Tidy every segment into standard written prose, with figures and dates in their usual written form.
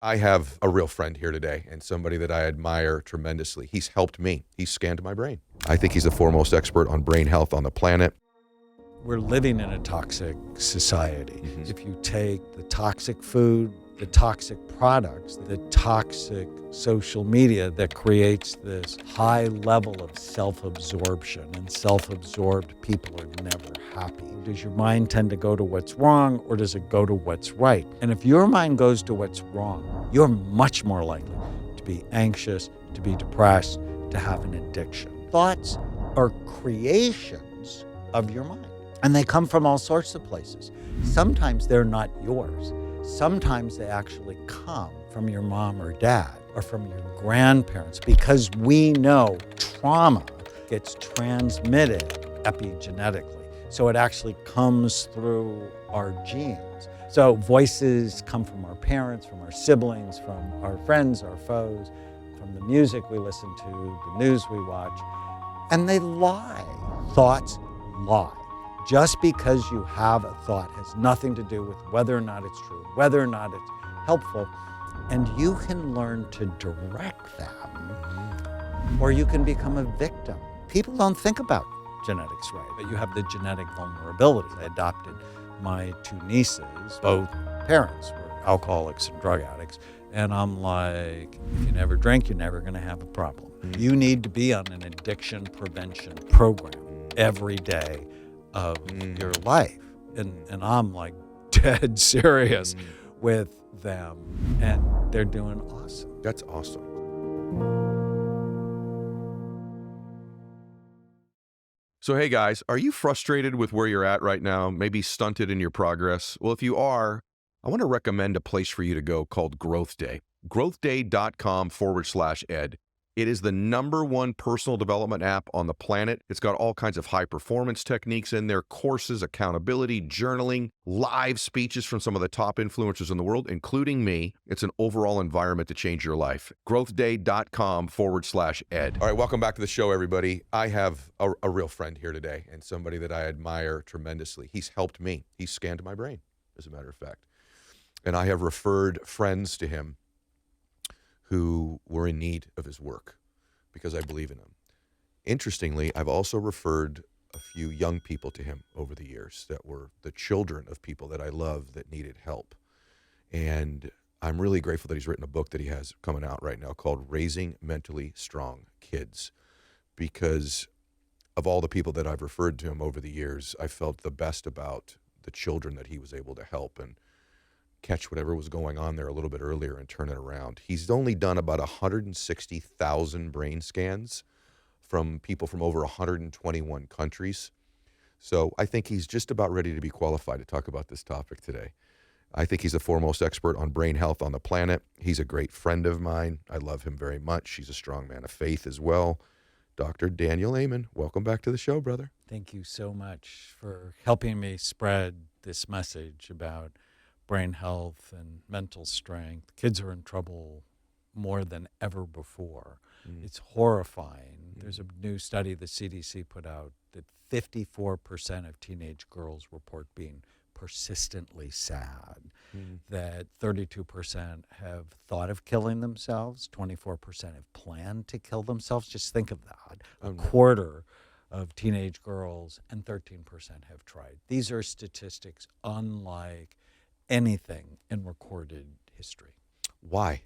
I have a real friend here today and somebody that I admire tremendously. He's helped me. He's scanned my brain. I think he's the foremost expert on brain health on the planet. We're living in a toxic society. If you take the toxic food, the toxic products, the toxic social media that creates this high level of self-absorption, and self-absorbed people are never happy. Does your mind tend to go to what's wrong, or does it go to what's right? And if your mind goes to what's wrong, you're much more likely to be anxious, to be depressed, to have an addiction. Thoughts are creations of your mind, and they come from all sorts of places. Sometimes they're not yours. Sometimes they actually come from your mom or dad or from your grandparents, because we know trauma gets transmitted epigenetically. So it actually comes through our genes. So voices come from our parents, from our siblings, from our friends, our foes, from the music we listen to, the news we watch, and they lie. Thoughts lie. Just because you have a thought has nothing to do with whether or not it's true, whether or not it's helpful, and you can learn to direct them, or you can become a victim. People don't think about genetics right, but you have the genetic vulnerability. I adopted my two nieces, both parents were alcoholics and drug addicts, and I'm like, if you never drink, you're never gonna have a problem. You need to be on an addiction prevention program every day of your life. And I'm like dead serious with them, and they're doing awesome. That's awesome. So, hey guys, are you frustrated with where you're at right now? Maybe stunted in your progress? Well, if you are, I want to recommend a place for you to go called Growth Day. growthday.com/ed. It is the #1 personal development app on the planet. It's got all kinds of high performance techniques in there, courses, accountability, journaling, live speeches from some of the top influencers in the world, including me. It's an overall environment to change your life. growthday.com/ed. All right, welcome back to the show, everybody. I have a real friend here today and somebody that I admire tremendously. He's helped me. He's scanned my brain, as a matter of fact. And I have referred friends to him who were in need of his work because I believe in him. Interestingly, I've also referred a few young people to him over the years that were the children of people that I love that needed help. And I'm really grateful that he's written a book that he has coming out right now called Raising Mentally Strong Kids, because of all the people that I've referred to him over the years, I felt the best about the children that he was able to help and catch whatever was going on there a little bit earlier and turn it around. He's only done about 160,000 brain scans from people from over 121 countries. So I think he's just about ready to be qualified to talk about this topic today. I think he's the foremost expert on brain health on the planet. He's a great friend of mine. I love him very much. He's a strong man of faith as well. Dr. Daniel Amen, welcome back to the show, brother. Thank you so much for helping me spread this message about brain health and mental strength. Kids are in trouble more than ever before. It's horrifying. There's a new study the CDC put out that 54% of teenage girls report being persistently sad, that 32% have thought of killing themselves, 24% have planned to kill themselves. Just think of that. A quarter of teenage girls and 13% have tried. These are statistics unlike anything in recorded history. Why?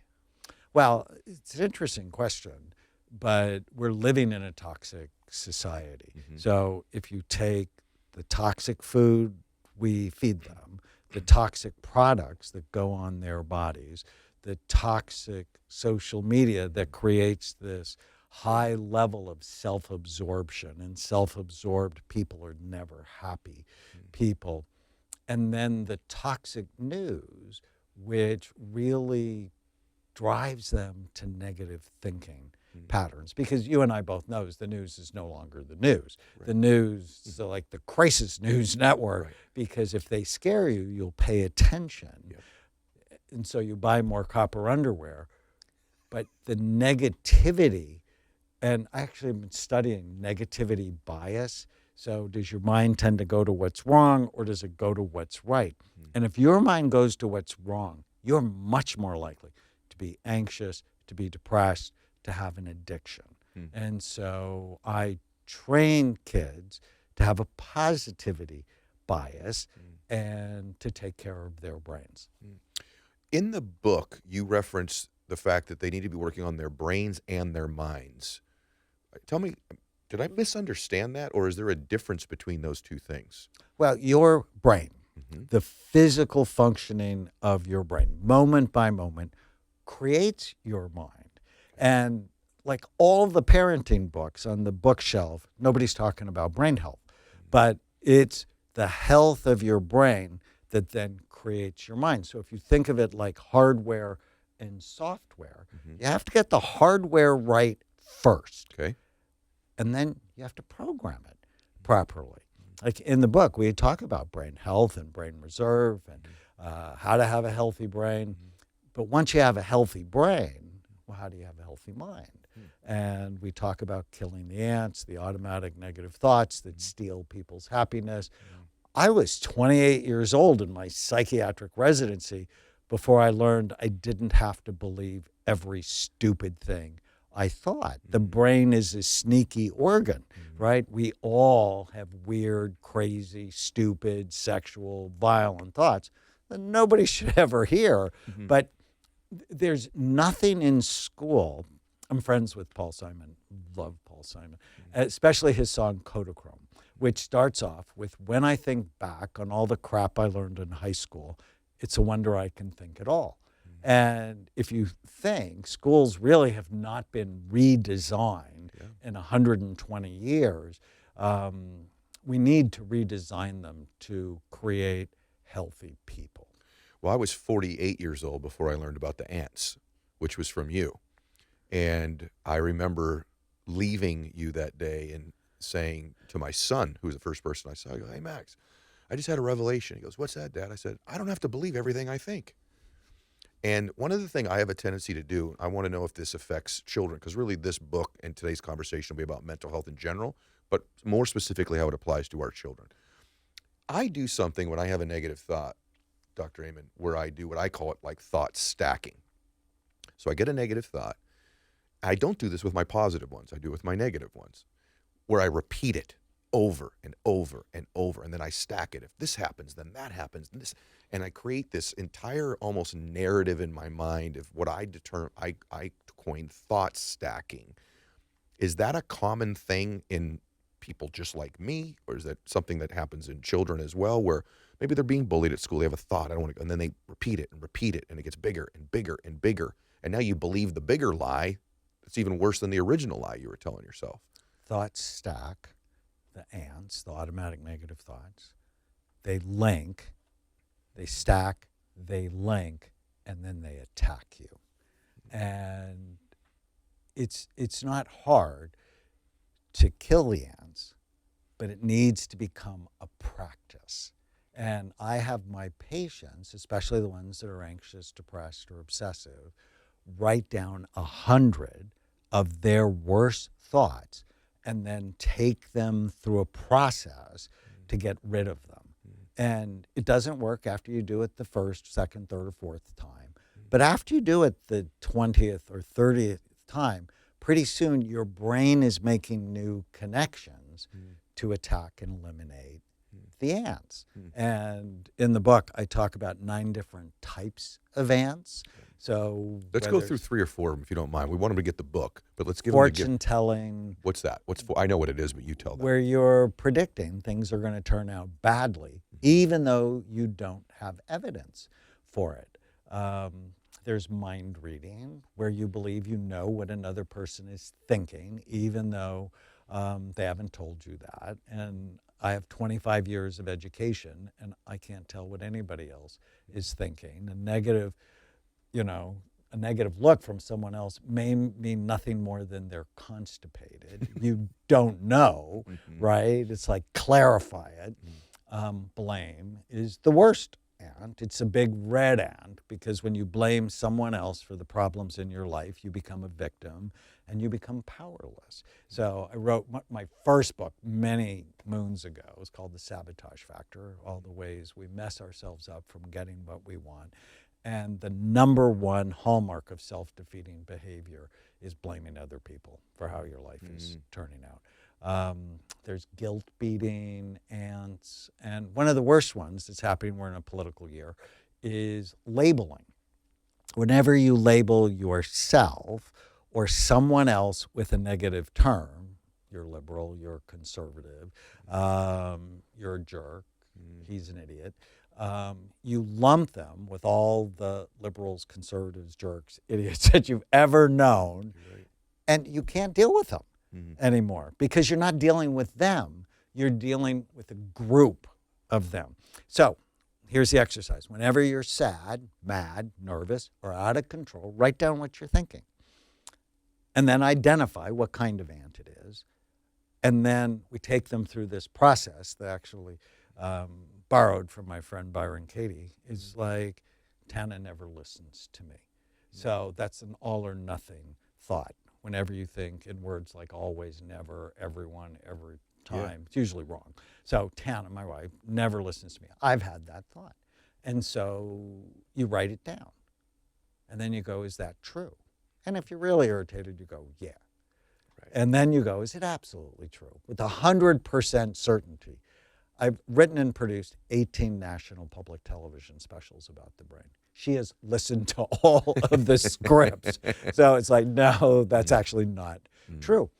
Well, it's an interesting question, but we're living in a toxic society. So if you take the toxic food we feed them, the toxic products that go on their bodies, the toxic social media that creates this high level of self-absorption, and self-absorbed people are never happy people. And then the toxic news, which really drives them to negative thinking patterns. Because you and I both know the news is no longer the news. Right. The news is like the crisis news network, because if they scare you, you'll pay attention. And so you buy more copper underwear. But the negativity, and I actually have been studying negativity bias. So does your mind tend to go to what's wrong, or does it go to what's right? And if your mind goes to what's wrong, you're much more likely to be anxious, to be depressed, to have an addiction. Hmm. And so I train kids to have a positivity bias and to take care of their brains. In the book, you reference the fact that they need to be working on their brains and their minds. Tell me, did I misunderstand that, or is there a difference between those two things? Well, your brain, Mm-hmm. the physical functioning of your brain, moment by moment, creates your mind. And like all the parenting books on the bookshelf, nobody's talking about brain health, but it's the health of your brain that then creates your mind. So if you think of it like hardware and software, you have to get the hardware right first. Okay. And then you have to program it properly. Like in the book, we talk about brain health and brain reserve and how to have a healthy brain. But once you have a healthy brain, well, how do you have a healthy mind? And we talk about killing the ants, the automatic negative thoughts that steal people's happiness. I was 28 years old in my psychiatric residency before I learned I didn't have to believe every stupid thing I thought. The brain is a sneaky organ, right? We all have weird, crazy, stupid, sexual, violent thoughts that nobody should ever hear. But there's nothing in school. I'm friends with Paul Simon, love Paul Simon, especially his song Kodachrome, which starts off with, when I think back on all the crap I learned in high school, it's a wonder I can think at all. And if you think, schools really have not been redesigned in 120 years, we need to redesign them to create healthy people. Well, I was 48 years old before I learned about the ants, which was from you. And I remember leaving you that day and saying to my son, who was the first person I saw, I go, "Hey, Max, I just had a revelation." He goes, "What's that, Dad?" I said, "I don't have to believe everything I think." And one of the things I have a tendency to do, I want to know if this affects children, because really this book and today's conversation will be about mental health in general, but more specifically how it applies to our children. I do something when I have a negative thought, Dr. Amen, where I do what I call it like thought stacking. So I get a negative thought. I don't do this with my positive ones. I do it with my negative ones, where I repeat it over and over and over, and then I stack it. If this happens, then that happens, and I create this entire almost narrative in my mind of what I coined thought stacking. Is that a common thing in people just like me, or is that something that happens in children as well, where maybe they're being bullied at school, they have a thought, I don't want to go, and then they repeat it, and it gets bigger and bigger and bigger, and now you believe the bigger lie. It's even worse than the original lie you were telling yourself. Thoughts stack, the ants, the automatic negative thoughts. They link, they stack, they link, and then they attack you. And it's not hard to kill the ants, but it needs to become a practice. And I have my patients, especially the ones that are anxious, depressed, or obsessive, write down 100 of their worst thoughts and then take them through a process to get rid of them. And it doesn't work after you do it the first, second, third, or fourth time. But after you do it the 20th or 30th time, pretty soon your brain is making new connections to attack and eliminate the ants. And in the book, I talk about 9 different types of ants. So let's go through 3 or 4 of them, if you don't mind. We want them to get the book, but let's give them fortune telling. What's that? I know what it is, but you tell them. Where you're predicting things are going to turn out badly, even though you don't have evidence for it. There's mind reading, where you believe you know what another person is thinking, even though they haven't told you that. And I have 25 years of education, and I can't tell what anybody else is thinking. A negative look from someone else may mean nothing more than they're constipated. You don't know, right? It's like, clarify it. Blame is the worst ant. It's a big red ant, because when you blame someone else for the problems in your life, you become a victim and you become powerless. So I wrote my first book many moons ago. It was called The Sabotage Factor, all the ways we mess ourselves up from getting what we want. And the number one hallmark of self-defeating behavior is blaming other people for how your life is turning out. There's guilt beating, ants, and one of the worst ones that's happening, we're in a political year, is labeling. Whenever you label yourself or someone else with a negative term, you're liberal, you're conservative, you're a jerk, he's an idiot, you lump them with all the liberals, conservatives, jerks, idiots that you've ever known, and you can't deal with them anymore because you're not dealing with them. You're dealing with a group of them. So here's the exercise. Whenever you're sad, mad, nervous, or out of control, write down what you're thinking. And then identify what kind of ant it is. And then we take them through this process that actually borrowed from my friend Byron Katie. Is like, Tana never listens to me. So that's an all or nothing thought. Whenever you think in words like always, never, everyone, every time, it's usually wrong. So Tana, my wife, never listens to me. I've had that thought. And so you write it down. And then you go, is that true? And if you're really irritated, you go, yeah. Right. And then you go, is it absolutely true? With 100% certainty. I've written and produced 18 national public television specials about the brain. She has listened to all of the scripts. So it's like, no, that's actually not true.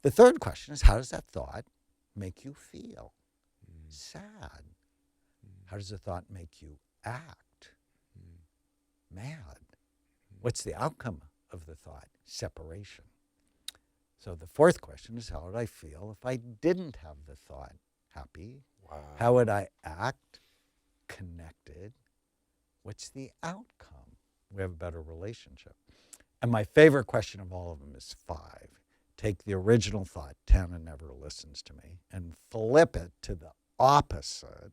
The third question is, how does that thought make you feel? Sad. How does the thought make you act? Mad. What's the outcome of the thought? Separation. So the fourth question is, how would I feel if I didn't have the thought? Happy. Wow. How would I act? Connected. What's the outcome? We have a better relationship. And my favorite question of all of them is 5. Take the original thought, Tana never listens to me, and flip it to the opposite.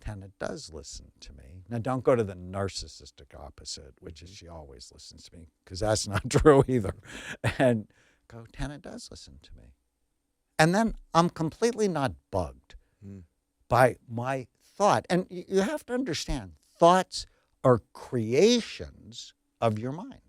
Tana does listen to me. Now, don't go to the narcissistic opposite, which is she always listens to me, because that's not true either. And go, Tana does listen to me. And then I'm completely not bugged by my thought. And you have to understand, thoughts are creations of your mind.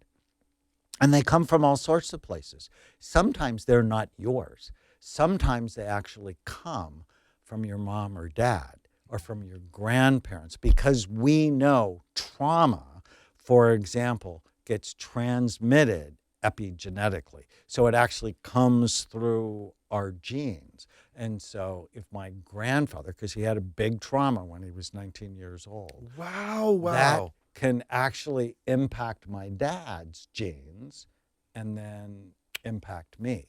And they come from all sorts of places. Sometimes they're not yours. Sometimes they actually come from your mom or dad or from your grandparents, because we know trauma, for example, gets transmitted epigenetically. So it actually comes through our genes. And so if my grandfather, because he had a big trauma when he was 19 years old. Wow. That can actually impact my dad's genes and then impact me.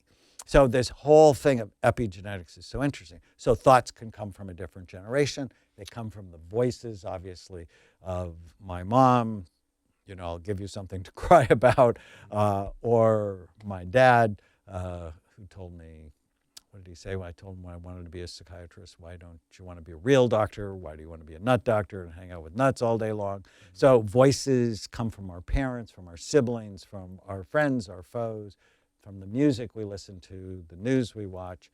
So this whole thing of epigenetics is so interesting. So thoughts can come from a different generation. They come from the voices, obviously, of my mom. You know, I'll give you something to cry about. Or my dad, who told me, what did he say when I told him I wanted to be a psychiatrist? Why don't you want to be a real doctor? Why do you want to be a nut doctor and hang out with nuts all day long? So voices come from our parents, from our siblings, from our friends, our foes, from the music we listen to, the news we watch,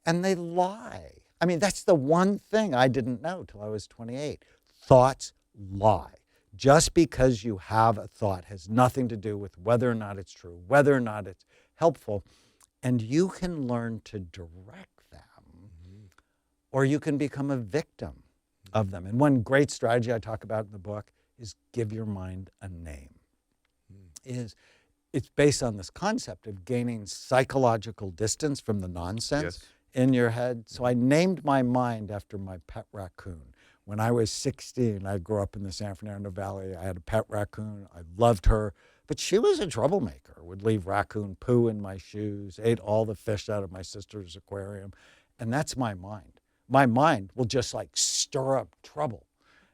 and they lie. I mean, that's the one thing I didn't know till I was 28. Thoughts lie. Just because you have a thought has nothing to do with whether or not it's true, whether or not it's helpful. And you can learn to direct them, or you can become a victim of them. And one great strategy I talk about in the book is give your mind a name. It's based on this concept of gaining psychological distance from the nonsense in your head. So I named my mind after my pet raccoon. When I was 16, I grew up in the San Fernando Valley. I had a pet raccoon. I loved her. But she was a troublemaker, would leave raccoon poo in my shoes, ate all the fish out of my sister's aquarium. And that's my mind. My mind will just like stir up trouble.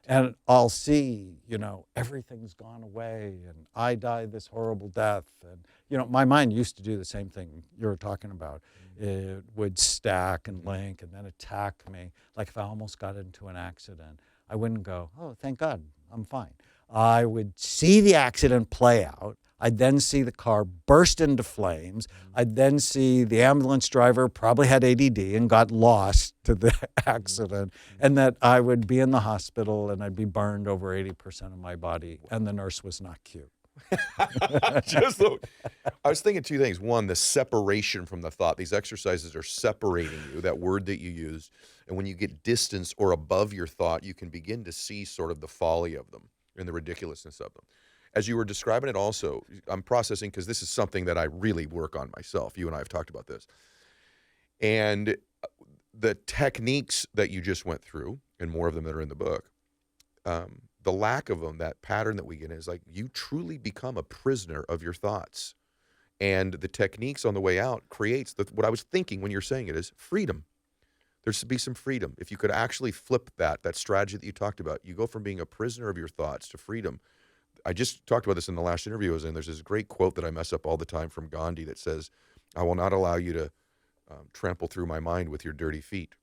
And I'll see, you know, everything's gone away and I died this horrible death. And, you know, my mind used to do the same thing you were talking about. It would stack and link and then attack me. Like if I almost got into an accident, I wouldn't go, oh, thank God, I'm fine. I would see the accident play out. I'd then see the car burst into flames. I'd then see the ambulance driver probably had ADD and got lost to the accident, and that I would be in the hospital and I'd be burned over 80% of my body, and the nurse was not cute. I was thinking two things. One, the separation from the thought. These exercises are separating you, that word that you used. And when you get distance or above your thought, you can begin to see sort of the folly of them and the ridiculousness of them. As you were describing it also, I'm processing because this is something that I really work on myself. You and I have talked about this. And the techniques that you just went through, and more of them that are in the book, the lack of them, that pattern that we get in, is like you truly become a prisoner of your thoughts. And the techniques on the way out creates what I was thinking when you're saying it is freedom. There should be some freedom. If you could actually flip that strategy that you talked about, you go from being a prisoner of your thoughts to freedom. I just talked about this in the last interview I was in. There's this great quote that I mess up all the time from Gandhi that says, "I will not allow you to trample through my mind with your dirty feet."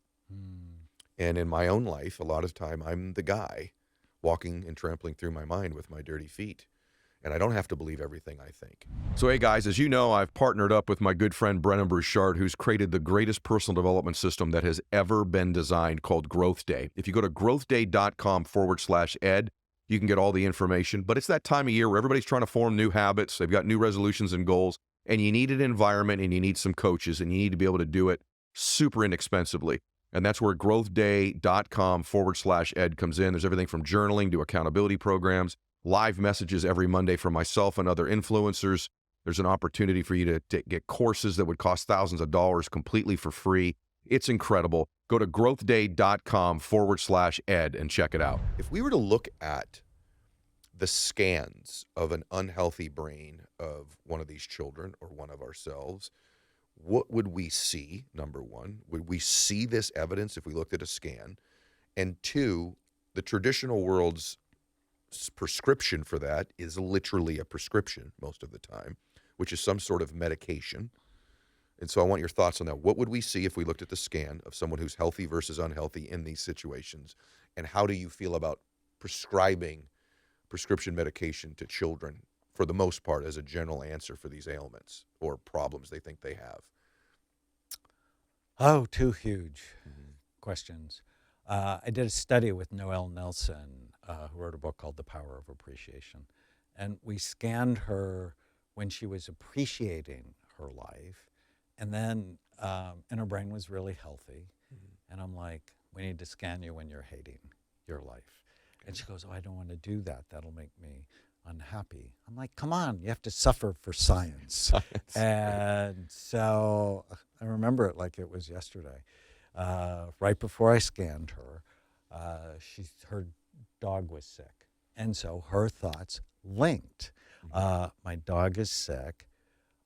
And in my own life, a lot of time, I'm the guy walking and trampling through my mind with my dirty feet. And I don't have to believe everything I think. So, hey, guys, as you know, I've partnered up with my good friend Brennan Burchard, who's created the greatest personal development system that has ever been designed, called Growth Day. If you go to growthday.com/ed, you can get all the information. But it's that time of year where everybody's trying to form new habits. They've got new resolutions and goals. And you need an environment, and you need some coaches, and you need to be able to do it super inexpensively. And that's where growthday.com/ed comes in. There's everything from journaling to accountability programs, live messages every Monday from myself and other influencers. There's an opportunity for you to get courses that would cost thousands of dollars completely for free. It's incredible. Go to growthday.com/ed and check it out. If we were to look at the scans of an unhealthy brain of one of these children or one of ourselves, what would we see? Number one, would we see this evidence if we looked at a scan? And two, the traditional world's prescription for that is literally a prescription most of the time, which is some sort of medication. And so I want your thoughts on that. What would we see if we looked at the scan of someone who's healthy versus unhealthy in these situations? And how do you feel about prescribing prescription medication to children, for the most part, as a general answer for these ailments or problems they think they have? Oh, two huge questions. I did a study with Noelle Nelson, who wrote a book called The Power of Appreciation. And we scanned her when she was appreciating her life. And then, and her brain was really healthy. And I'm like, we need to scan you when you're hating your life. And she goes, oh, I don't want to do that. That'll make me unhappy. I'm like, come on, you have to suffer for science. And so I remember it like it was yesterday. Right before I scanned her, her dog was sick. And so her thoughts linked. My dog is sick.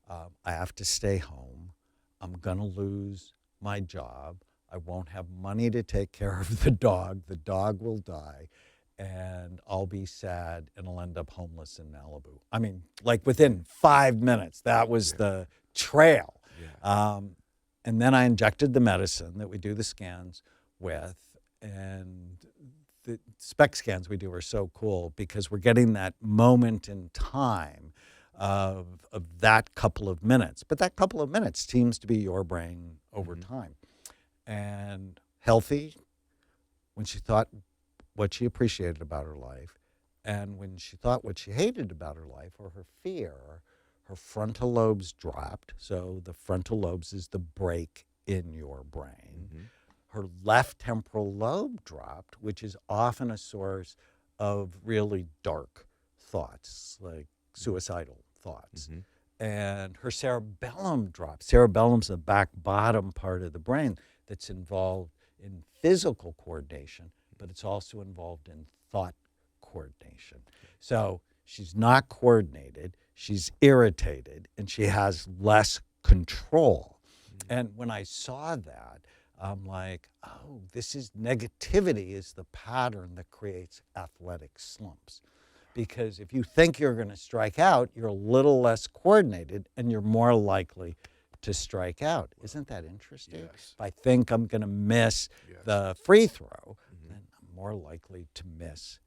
I have to stay home. I'm going to lose my job. I won't have money to take care of the dog. The dog will die. And I'll be sad, and I'll end up homeless in Malibu. I mean, like within 5 minutes, that was the trail. And then I injected the medicine that we do the scans with, and the SPECT scans we do are so cool because we're getting that moment in time of that couple of minutes. But that couple of minutes seems to be your brain over time. And healthy, when she thought what she appreciated about her life, and when she thought what she hated about her life or her fear, her frontal lobes dropped. So the frontal lobes is the brake in your brain. Her left temporal lobe dropped, which is often a source of really dark thoughts, like suicidal thoughts. And her cerebellum dropped. Cerebellum's the back bottom part of the brain that's involved in physical coordination, but it's also involved in thought coordination. So she's not coordinated, she's irritated, and she has less control. And when I saw that, I'm like, oh, this is negativity is the pattern that creates athletic slumps. Because if you think you're going to strike out, you're a little less coordinated and you're more likely to strike out. Isn't that interesting? If I think I'm going to miss the free throw, then I'm more likely to miss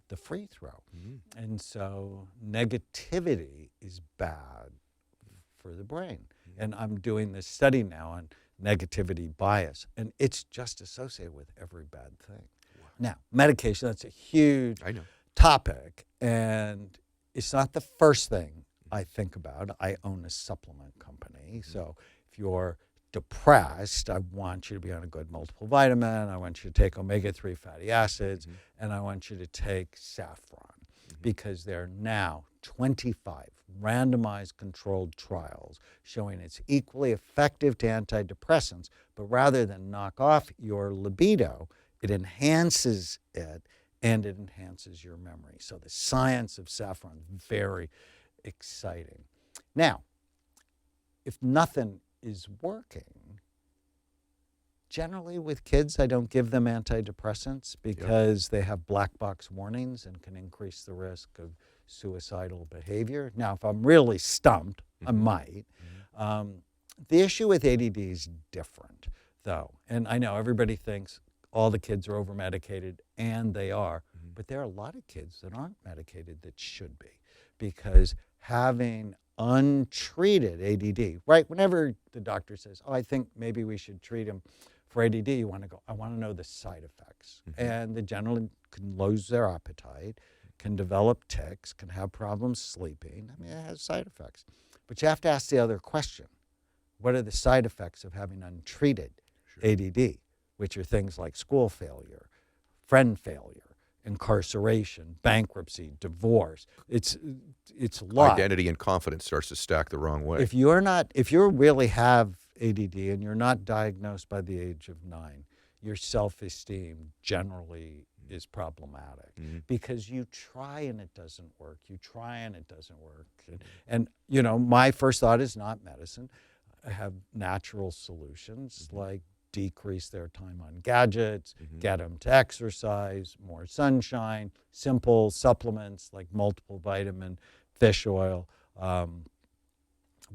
the free throw. And so negativity is bad for the brain. And I'm doing this study now on negativity bias, and it's just associated with every bad thing. Wow. Now, medication, that's a huge topic, and it's not the first thing I think about. I own a supplement company, so if you're depressed, I want you to be on a good multiple vitamin, I want you to take omega-3 fatty acids, and I want you to take saffron, because there are now 25 randomized controlled trials showing it's equally effective to antidepressants, but rather than knock off your libido, it enhances it and it enhances your memory. So the science of saffron, very exciting. Now, if nothing is working, generally with kids, I don't give them antidepressants because they have black box warnings and can increase the risk of suicidal behavior. Now, if I'm really stumped, I might. The issue with ADD is different, though. And I know everybody thinks all the kids are over-medicated, and they are. But there are a lot of kids that aren't medicated that should be, because having untreated ADD, right? Whenever the doctor says, oh, I think maybe we should treat him for ADD, you want to go, I want to know the side effects. And the general can lose their appetite, can develop tics, can have problems sleeping. I mean, it has side effects. But you have to ask the other question. What are the side effects of having untreated ADD, which are things like school failure, friend failure, incarceration, bankruptcy, divorce? It's a lot. Identity and confidence starts to stack the wrong way. If you really have ADD and you're not diagnosed by the age of 9, your self-esteem generally is problematic because you try and it doesn't work. You try and it doesn't work. And you know, my first thought is not medicine. I have natural solutions like decrease their time on gadgets, get them to exercise, more sunshine, simple supplements like multiple vitamin, fish oil.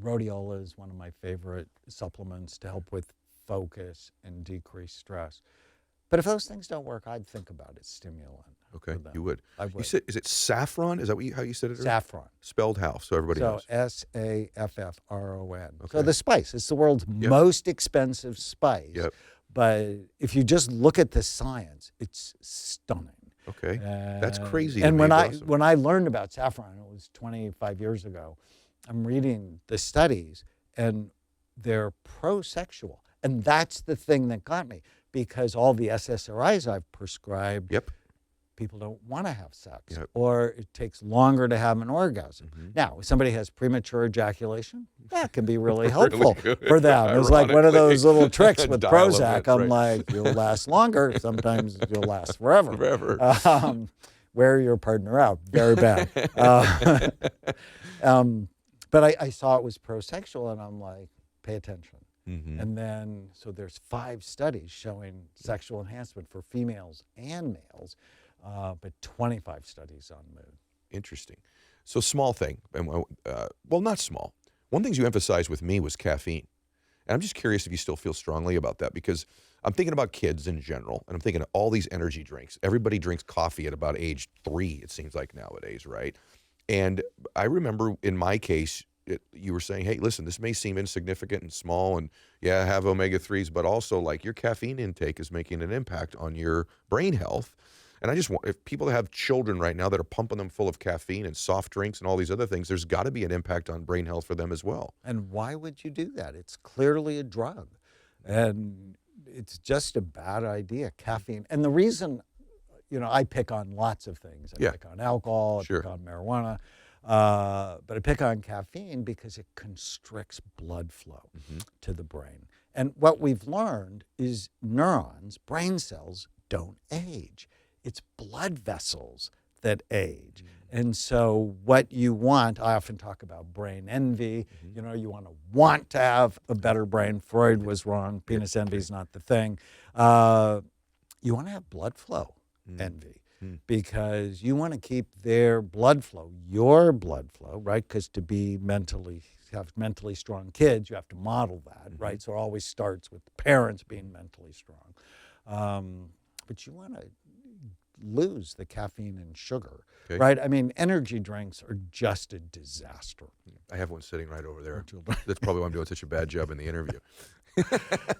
Rhodiola is one of my favorite supplements to help with focus and decrease stress. But if those things don't work, I'd think about it stimulant. Okay, you would. I would. You said, is it saffron? Is that how you said it? Saffron. Spelled how? So everybody knows. So S-A-F-F-R-O-N. Okay. So the spice, it's the world's most expensive spice. Yep. But if you just look at the science, it's stunning. Okay, that's crazy. And when I learned about saffron, it was 25 years ago, I'm reading the studies, and they're pro-sexual. And that's the thing that got me, because all the SSRIs I've prescribed, people don't want to have sex, or it takes longer to have an orgasm. Now, if somebody has premature ejaculation, that can be really helpful for them. It's like one of those little tricks with Prozac. I'm like, you'll last longer. Sometimes you'll last forever. Wear your partner out. Very bad. But I saw it was pro-sexual, and I'm like, pay attention. And then, so there's 5 studies showing sexual enhancement for females and males, but 25 studies on mood. Interesting. So small thing, well, not small. One of the things you emphasized with me was caffeine. And I'm just curious if you still feel strongly about that, because I'm thinking about kids in general, and I'm thinking of all these energy drinks. Everybody drinks coffee at about age 3, it seems like nowadays, right? And I remember in my case, you were saying, hey, listen, this may seem insignificant and small, and have omega-3s, but also like your caffeine intake is making an impact on your brain health. And I just want, if people have children right now that are pumping them full of caffeine and soft drinks and all these other things, there's got to be an impact on brain health for them as well. And why would you do that? It's clearly a drug, and it's just a bad idea, caffeine. And the reason, I pick on lots of things. I pick on alcohol, I pick on marijuana. But I pick on caffeine because it constricts blood flow to the brain. And what we've learned is neurons, brain cells, don't age. It's blood vessels that age. And so what you want, I often talk about brain envy. You want to have a better brain. Freud was wrong. Penis envy is not the thing. You want to have blood flow envy. Because you want to keep their blood flow, your blood flow, right? Because to have mentally strong kids, you have to model that, right? So it always starts with the parents being mentally strong. But you want to lose the caffeine and sugar, Okay. right? I mean, energy drinks are just a disaster. I have one sitting right over there. For children. That's probably why I'm doing such a bad job in the interview.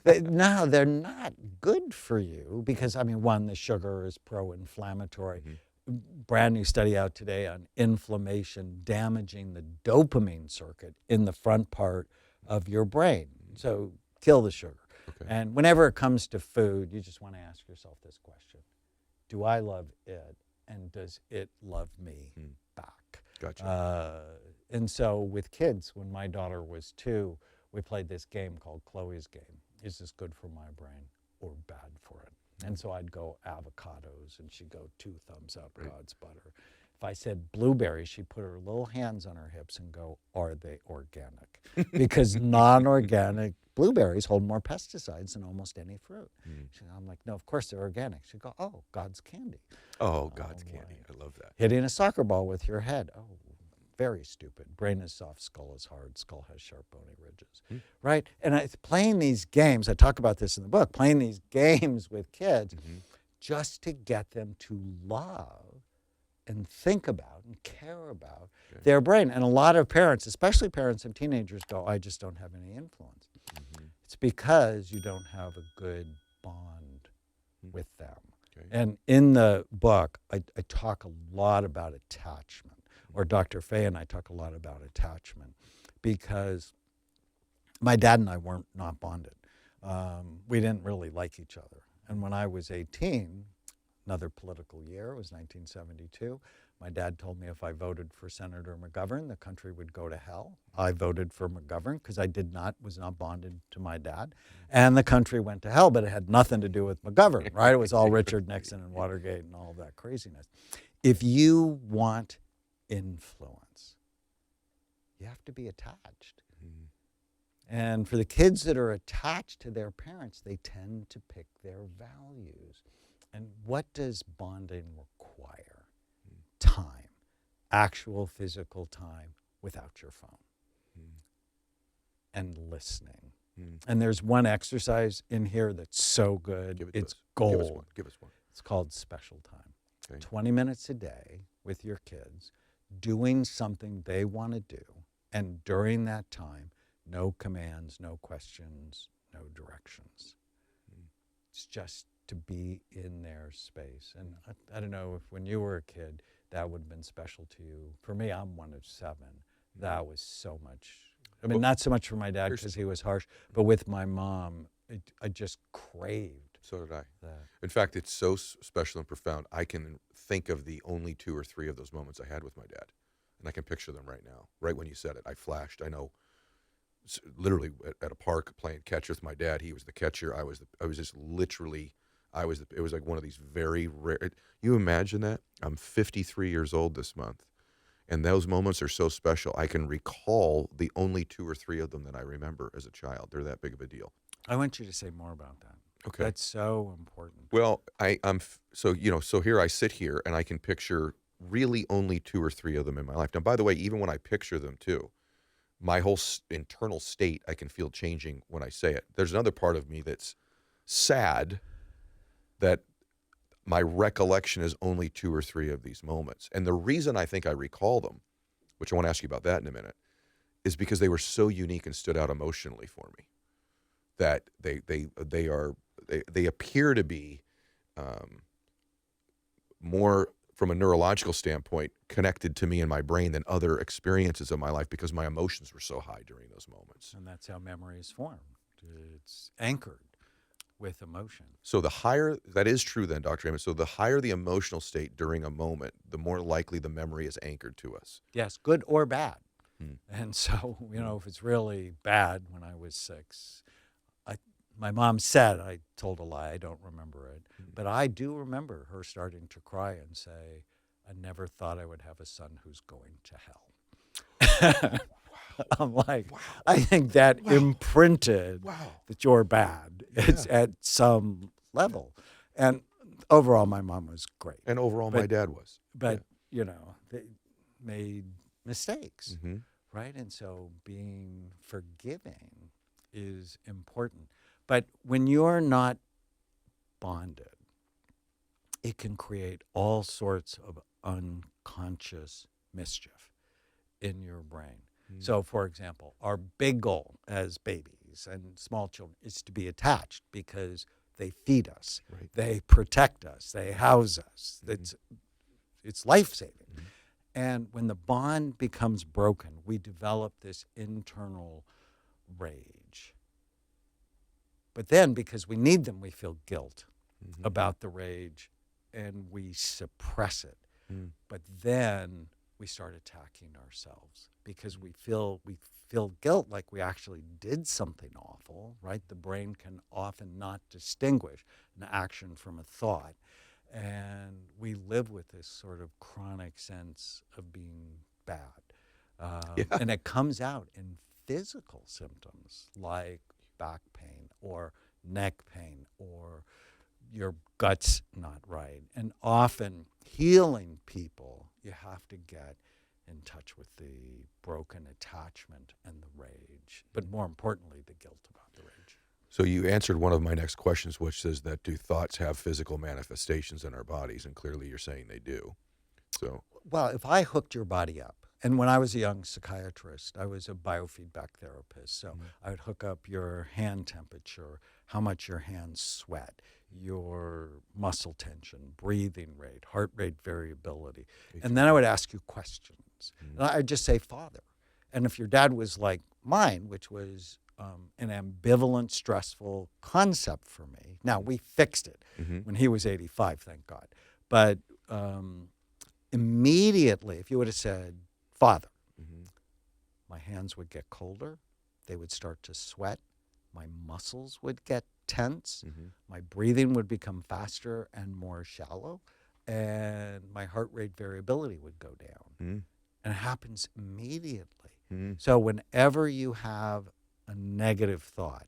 No, they're not good for you because, I mean, one, the sugar is pro-inflammatory. Brand new study out today on inflammation damaging the dopamine circuit in the front part of your brain. So kill the sugar. Okay. And whenever it comes to food, you just want to ask yourself this question. Do I love it? And does it love me back? Gotcha. And so with kids, when my daughter was 2, we played this game called Chloe's Game. Is this good for my brain or bad for it? And so I'd go avocados, and she'd go 2 thumbs up, God's butter. If I said blueberries, she'd put her little hands on her hips and go, are they organic? Because non-organic blueberries hold more pesticides than almost any fruit. I'm like, no, of course they're organic. She'd go, oh, God's candy. Oh, God's candy. I love that. Hitting a soccer ball with your head. Oh, very stupid. Brain is soft, skull is hard, skull has sharp bony ridges, right? And playing these games, I talk about this in the book, playing these games with kids just to get them to love and think about and care about their brain. And a lot of parents, especially parents of teenagers, go, I just don't have any influence. It's because you don't have a good bond with them. Okay. And in the book, I talk a lot about attachment. Or Dr. Fay and I talk a lot about attachment because my dad and I weren't not bonded. We didn't really like each other. And when I was 18, another political year, it was 1972, my dad told me if I voted for Senator McGovern, the country would go to hell. I voted for McGovern because I was not bonded to my dad. And the country went to hell, but it had nothing to do with McGovern, right? It was all Richard Nixon and Watergate and all that craziness. If you want influence, you have to be attached. And for the kids that are attached to their parents, they tend to pick their values. And what does bonding require? Time, actual physical time without your phone, and listening. And there's one exercise in here that's so good. It's gold. Give us one. It's called special time. Okay. 20 minutes a day with your kids, doing something they want to do. And during that time, no commands, no questions, no directions. It's just to be in their space. And I don't know if when you were a kid, that would have been special to you. For me, I'm one of 7. That was so much. I mean, not so much for my dad because he was harsh, but with my mom, I just craved. So did I. That. In fact, it's so special and profound. I can think of the only 2 or 3 of those moments I had with my dad. And I can picture them right now. Right when you said it, I flashed. I know literally at a park playing catch with my dad. He was the catcher. I was just literally, it was like one of these very rare, you imagine that? I'm 53 years old this month. And those moments are so special. I can recall the only 2 or 3 of them that I remember as a child. They're that big of a deal. I want you to say more about that. Okay. That's so important. Well, so here I sit here and I can picture really only 2 or 3 of them in my life. Now, by the way, even when I picture them too, my whole internal state I can feel changing when I say it. There's another part of me that's sad that my recollection is only 2 or 3 of these moments. And the reason I think I recall them, which I want to ask you about that in a minute, is because they were so unique and stood out emotionally for me. That they appear to be more from a neurological standpoint connected to me in my brain than other experiences of my life because my emotions were so high during those moments. And that's how memory is formed. It's anchored with emotion. So the higher, that is true then, Dr. Amos, so the higher the emotional state during a moment, the more likely the memory is anchored to us. Yes, good or bad. And so, if it's really bad when I was 6, my mom said, I told a lie, I don't remember it, but I do remember her starting to cry and say, I never thought I would have a son who's going to hell. I'm like, I think that imprinted that you're bad. It's at some level. And overall, my mom was great. And overall, my dad was. But, they made mistakes, right? And so being forgiving is important. But when you're not bonded, it can create all sorts of unconscious mischief in your brain. So, for example, our big goal as babies and small children is to be attached because they feed us, Right. they protect us, they house us. It's life-saving. And when the bond becomes broken, we develop this internal rage. But then, because we need them, we feel guilt about the rage, and we suppress it. But then we start attacking ourselves because we feel guilt, like we actually did something awful, right? The brain can often not distinguish an action from a thought. And we live with this sort of chronic sense of being bad. And it comes out in physical symptoms like back pain or neck pain or your gut's not right. And often healing people, you have to get in touch with the broken attachment and the rage, but more importantly, the guilt about the rage. So you answered one of my next questions, which is that do thoughts have physical manifestations in our bodies? And clearly you're saying they do. So, well, if I hooked your body up, and when I was a young psychiatrist, I was a biofeedback therapist. So I would hook up your hand temperature, how much your hands sweat, your muscle tension, breathing rate, heart rate variability. And then I would ask you questions. And I'd just say, Father. And if your dad was like mine, which was an ambivalent, stressful concept for me. Now, we fixed it when he was 85, thank God. But immediately, if you would have said, Father, my hands would get colder, they would start to sweat, my muscles would get tense, my breathing would become faster and more shallow, and my heart rate variability would go down. And it happens immediately. So whenever you have a negative thought,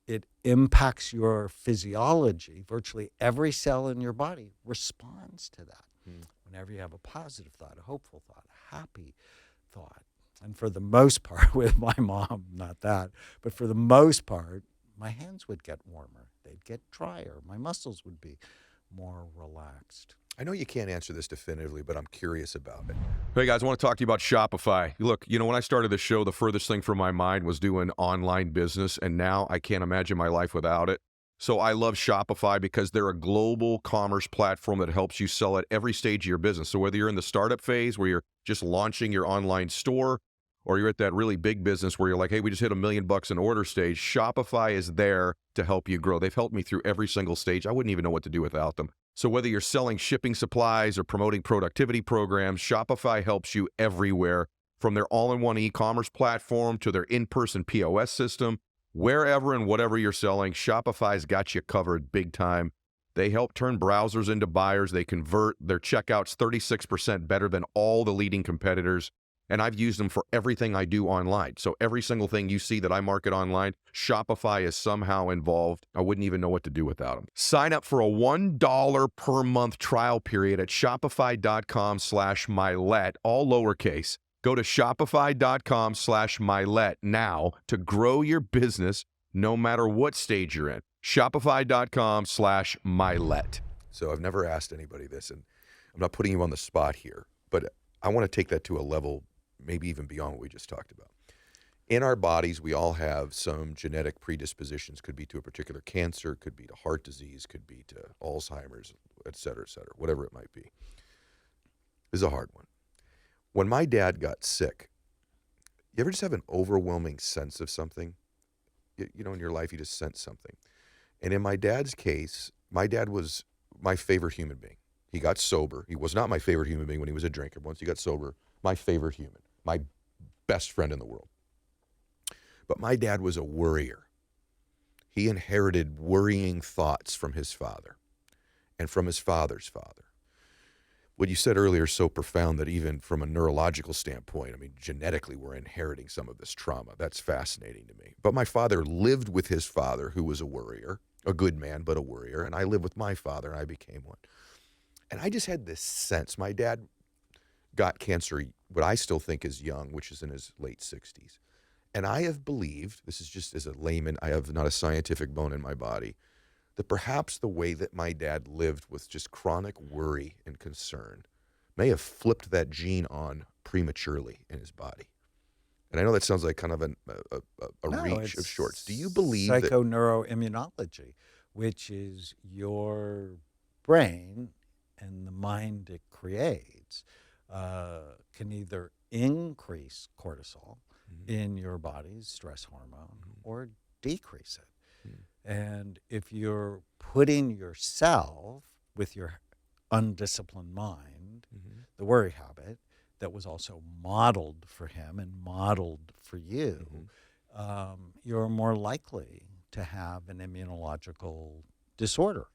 it impacts your physiology. Virtually every cell in your body responds to that. Whenever you have a positive thought, a hopeful thought, a happy thought. And for the most part, with my mom, not that, but for the most part, my hands would get warmer. They'd get drier. My muscles would be more relaxed. I know you can't answer this definitively, but I'm curious about it. Hey guys, I want to talk to you about Shopify. Look, when I started the show, the furthest thing from my mind was doing online business, and now I can't imagine my life without it. So I love Shopify because they're a global commerce platform that helps you sell at every stage of your business. So whether you're in the startup phase where you're just launching your online store, or you're at that really big business where you're like, hey, we just hit $1 million in order stage, Shopify is there to help you grow. They've helped me through every single stage. I wouldn't even know what to do without them. So whether you're selling shipping supplies or promoting productivity programs, Shopify helps you everywhere, from their all-in-one e-commerce platform to their in-person POS system. Wherever and whatever you're selling, Shopify's got you covered big time. They help turn browsers into buyers. They convert. Their checkout's 36% better than all the leading competitors. And I've used them for everything I do online. So every single thing you see that I market online, Shopify is somehow involved. I wouldn't even know what to do without them. Sign up for a $1 per month trial period at shopify.com/Mylett, all lowercase. Go to shopify.com/Mylett now to grow your business no matter what stage you're in. Shopify.com/Mylett. So I've never asked anybody this, and I'm not putting you on the spot here, but I want to take that to a level maybe even beyond what we just talked about. In our bodies, we all have some genetic predispositions. Could be to a particular cancer, could be to heart disease, could be to Alzheimer's, et cetera, whatever it might be. This is a hard one. When my dad got sick, you ever just have an overwhelming sense of something? In your life, you just sense something. And in my dad's case, my dad was my favorite human being. He got sober. He was not my favorite human being when he was a drinker. Once he got sober, my favorite human, my best friend in the world. But my dad was a worrier. He inherited worrying thoughts from his father and from his father's father. What you said earlier is so profound that even from a neurological standpoint, genetically we're inheriting some of this trauma. That's fascinating to me. But my father lived with his father, who was a worrier, a good man, but a worrier. And I lived with my father, and I became one. And I just had this sense. My dad got cancer, what I still think is young, which is in his late 60s. And I have believed, this is just as a layman, I have not a scientific bone in my body, that perhaps the way that my dad lived with just chronic worry and concern may have flipped that gene on prematurely in his body. And I know that sounds like kind of a No, reach of it's shorts. Do you believe that? psychoneuroimmunology, which is your brain and the mind it creates, can either increase cortisol in your body's stress hormone or decrease it. And if you're putting yourself with your undisciplined mind, the worry habit that was also modeled for him and modeled for you, you're more likely to have an immunological disorder,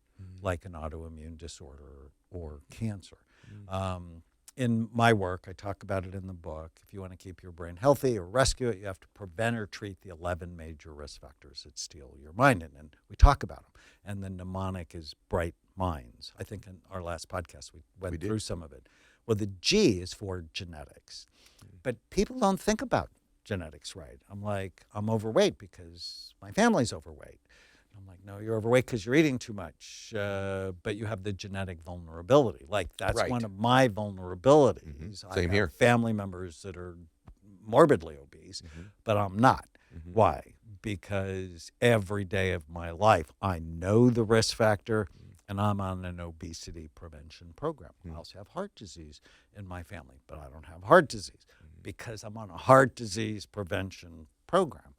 like an autoimmune disorder or cancer. In my work, I talk about it in the book. If you want to keep your brain healthy or rescue it, you have to prevent or treat the 11 major risk factors that steal your mind. And we talk about them. And the mnemonic is bright minds. I think in our last podcast, we went through some of it. Well, the G is for genetics. But people don't think about genetics right. I'm like, I'm overweight because my family's overweight. I'm like, no, you're overweight because you're eating too much, but you have the genetic vulnerability. Like, that's Right. one of my vulnerabilities. Same I here. have family members that are morbidly obese, but I'm not. Why? Because every day of my life, I know the risk factor, and I'm on an obesity prevention program. I also have heart disease in my family, but I don't have heart disease because I'm on a heart disease prevention program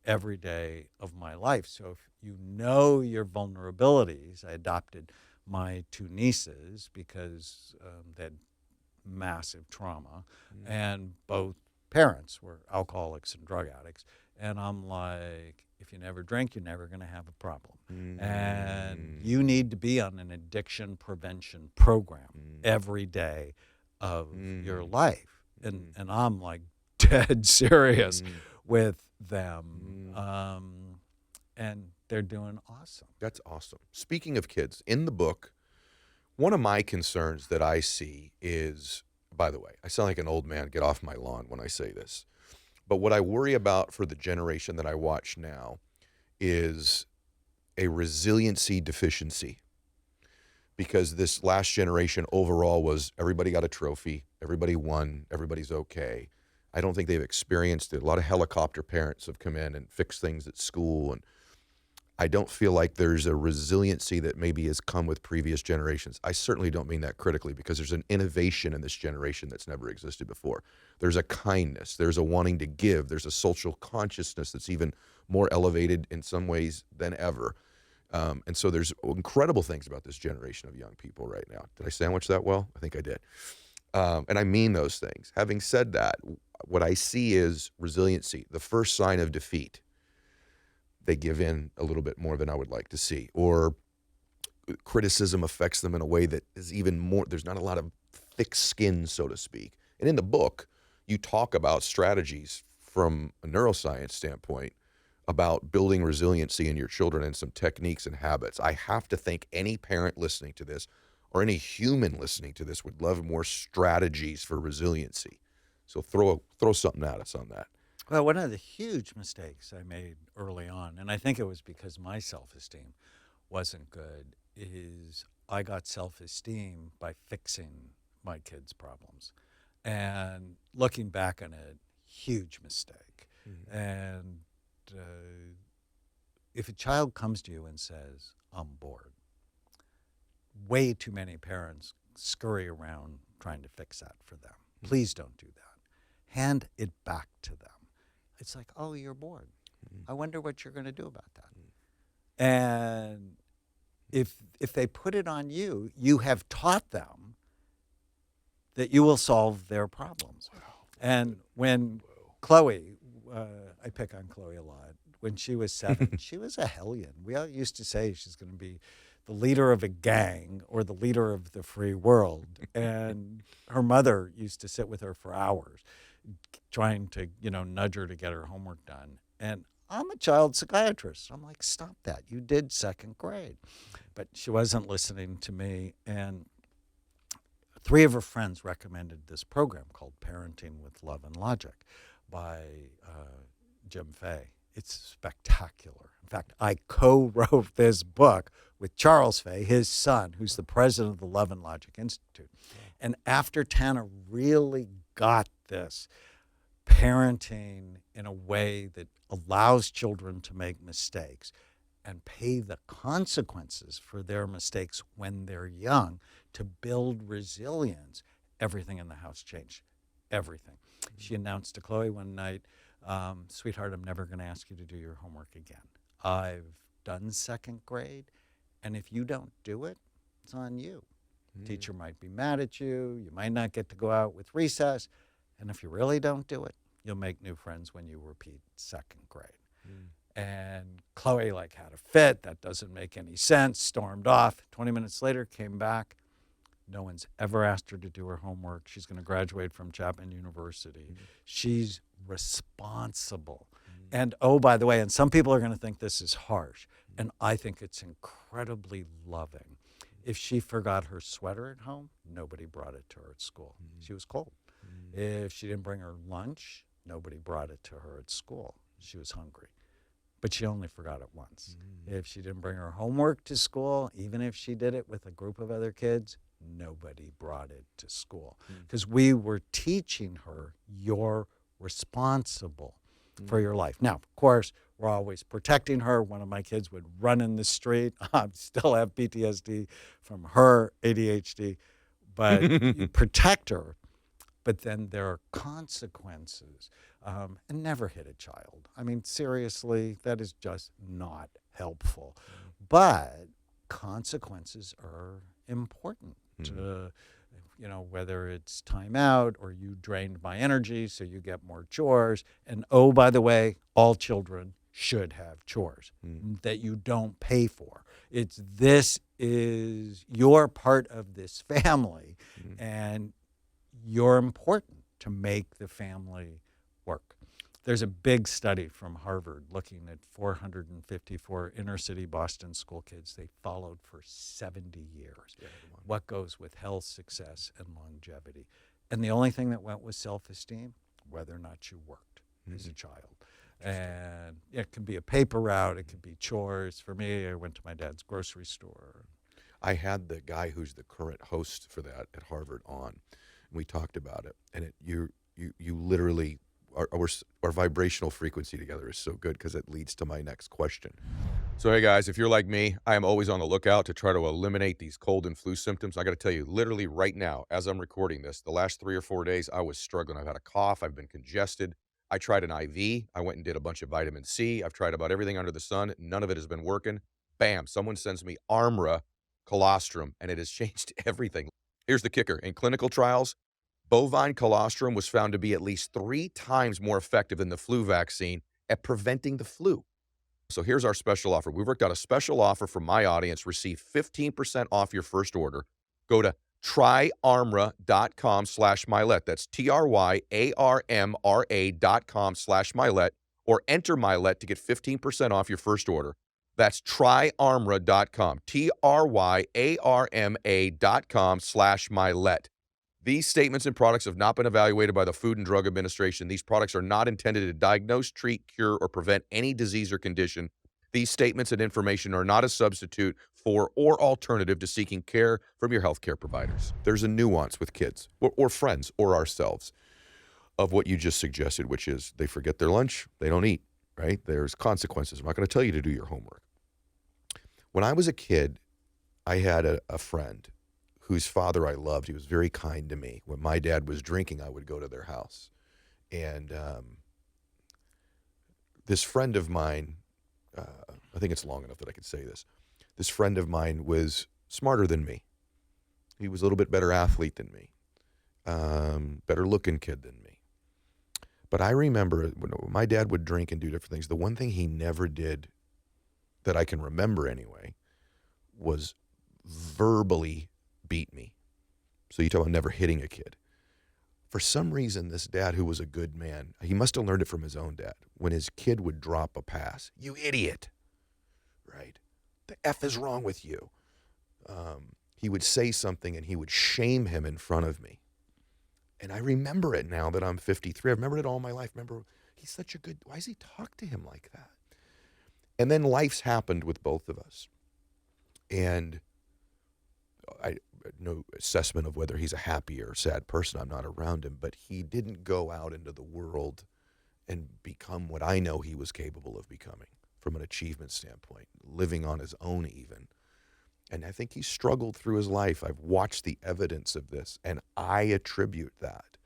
every day of my life. So if you know your vulnerabilities, I adopted my two nieces because they had massive trauma, and both parents were alcoholics and drug addicts. And I'm like, if you never drink, you're never going to have a problem. And you need to be on an addiction prevention program every day of your life. And I'm like dead serious with them. And they're doing awesome. That's awesome. Speaking of kids, in the book, one of my concerns that I see is, by the way, I sound like an old man, get off my lawn when I say this, but what I worry about for the generation that I watch now is a resiliency deficiency. Because this last generation overall was everybody got a trophy, everybody won, everybody's okay. I don't think they've experienced it. A lot of helicopter parents have come in and fixed things at school, and I don't feel like there's a resiliency that maybe has come with previous generations. I certainly don't mean that critically, because there's an innovation in this generation that's never existed before. There's a kindness, there's a wanting to give, there's a social consciousness that's even more elevated in some ways than ever. And so there's incredible things about this generation of young people right now. Did I sandwich that well? I think I did. And I mean those things. Having said that, what I see is resiliency. The first sign of defeat, they give in a little bit more than I would like to see, or criticism affects them in a way that is even more, there's not a lot of thick skin, so to speak. And in the book, you talk about strategies from a neuroscience standpoint about building resiliency in your children and some techniques and habits. I have to think any parent listening to this or any human listening to this would love more strategies for resiliency. So throw something at us on that. Well, one of the huge mistakes I made early on, and I think it was because my self-esteem wasn't good, is I got self-esteem by fixing my kids' problems. And looking back on it, huge mistake. And if a child comes to you and says, I'm bored, way too many parents scurry around trying to fix that for them. Please don't do that. Hand it back to them. It's like, oh, you're bored. I wonder what you're going to do about that. And if they put it on you, you have taught them that you will solve their problems. And when Chloe, I pick on Chloe a lot, when she was 7, she was a hellion. We all used to say she's going to be the leader of a gang or the leader of the free world. And her mother used to sit with her for hours trying to, nudge her to get her homework done. And I'm a child psychiatrist. I'm like, stop that. You did 2nd grade. But she wasn't listening to me. And 3 of her friends recommended this program called Parenting with Love and Logic by Jim Fay. It's spectacular. In fact, I co-wrote this book with Charles Fay, his son, who's the president of the Love and Logic Institute. And after Tana really got this parenting in a way that allows children to make mistakes and pay the consequences for their mistakes when they're young to build resilience, everything in the house changed. Everything. She announced to Chloe one night, sweetheart, I'm never going to ask you to do your homework again. I've done second grade, and if you don't do it, it's on you. Teacher might be mad at you. You might not get to go out with recess. And if you really don't do it, you'll make new friends when you repeat second grade. And Chloe had a fit. That doesn't make any sense. Stormed off. 20 minutes later, came back. No one's ever asked her to do her homework. She's going to graduate from Chapman University. She's responsible. And oh, by the way, and some people are going to think this is harsh, and I think it's incredibly loving. If she forgot her sweater at home, nobody brought it to her at school. She was cold. If she didn't bring her lunch, nobody brought it to her at school. She was hungry. But she only forgot it once. If she didn't bring her homework to school, even if she did it with a group of other kids, nobody brought it to school. Because we were teaching her, you're responsible for your life. Now, of course, we're always protecting her. One of my kids would run in the street. I still have PTSD from her ADHD, but you protect her. But then there are consequences. And never hit a child. I mean, seriously, that is just not helpful. But consequences are important. Whether it's time out or you drained my energy so you get more chores. And oh, by the way, all children should have chores that you don't pay for. This is your part of this family, and you're important to make the family work. There's a big study from Harvard looking at 454 inner city Boston school kids they followed for 70 years. What goes with health, success, and longevity. And the only thing that went was self-esteem, whether or not you worked as a child. And it can be a paper route, it can be chores. For me, I went to my dad's grocery store. I had the guy who's the current host for that at Harvard on. We talked about it, and you literally, our vibrational frequency together is so good because it leads to my next question. So hey guys, if you're like me, I am always on the lookout to try to eliminate these cold and flu symptoms. I got to tell you, literally right now, as I'm recording this, the last 3 or 4 days, I was struggling. I've had a cough. I've been congested. I tried an IV. I went and did a bunch of vitamin C. I've tried about everything under the sun. None of it has been working. Bam, someone sends me Armra colostrum, and it has changed everything. Here's the kicker. In clinical trials, bovine colostrum was found to be at least 3 times more effective than the flu vaccine at preventing the flu. So here's our special offer. We worked out a special offer for my audience. Receive 15% off your first order. Go to tryarmra.com/Mylett. That's TRYARMRA.com/Mylett, or enter Mylett to get 15% off your first order. That's tryarmra.com, TRYARMA.com/Mylett. These statements and products have not been evaluated by the Food and Drug Administration. These products are not intended to diagnose, treat, cure, or prevent any disease or condition. These statements and information are not a substitute for or alternative to seeking care from your healthcare providers. There's a nuance with kids or friends or ourselves of what you just suggested, which is they forget their lunch, they don't eat, right? There's consequences. I'm not going to tell you to do your homework. When I was a kid, I had a friend whose father I loved. He was very kind to me. When my dad was drinking, I would go to their house. And this friend of mine, I think it's long enough that I could say this. This friend of mine was smarter than me. He was a little bit better athlete than me, better looking kid than me. But I remember when my dad would drink and do different things, the one thing he never did that I can remember anyway was verbally beat me. So you talk about never hitting a kid. For some reason, this dad, who was a good man, he must have learned it from his own dad. When his kid would drop a pass, you idiot, right? The F is wrong with you. He would say something and he would shame him in front of me. And I remember it now that I'm 53. I've remembered it all my life. Remember, he's such a good, why does he talk to him like that? And then life's happened with both of us. And I no assessment of whether he's a happy or sad person. I'm not around him, but he didn't go out into the world and become what I know he was capable of becoming from an achievement standpoint, living on his own even. And I think he struggled through his life. I've watched the evidence of this, and I attribute that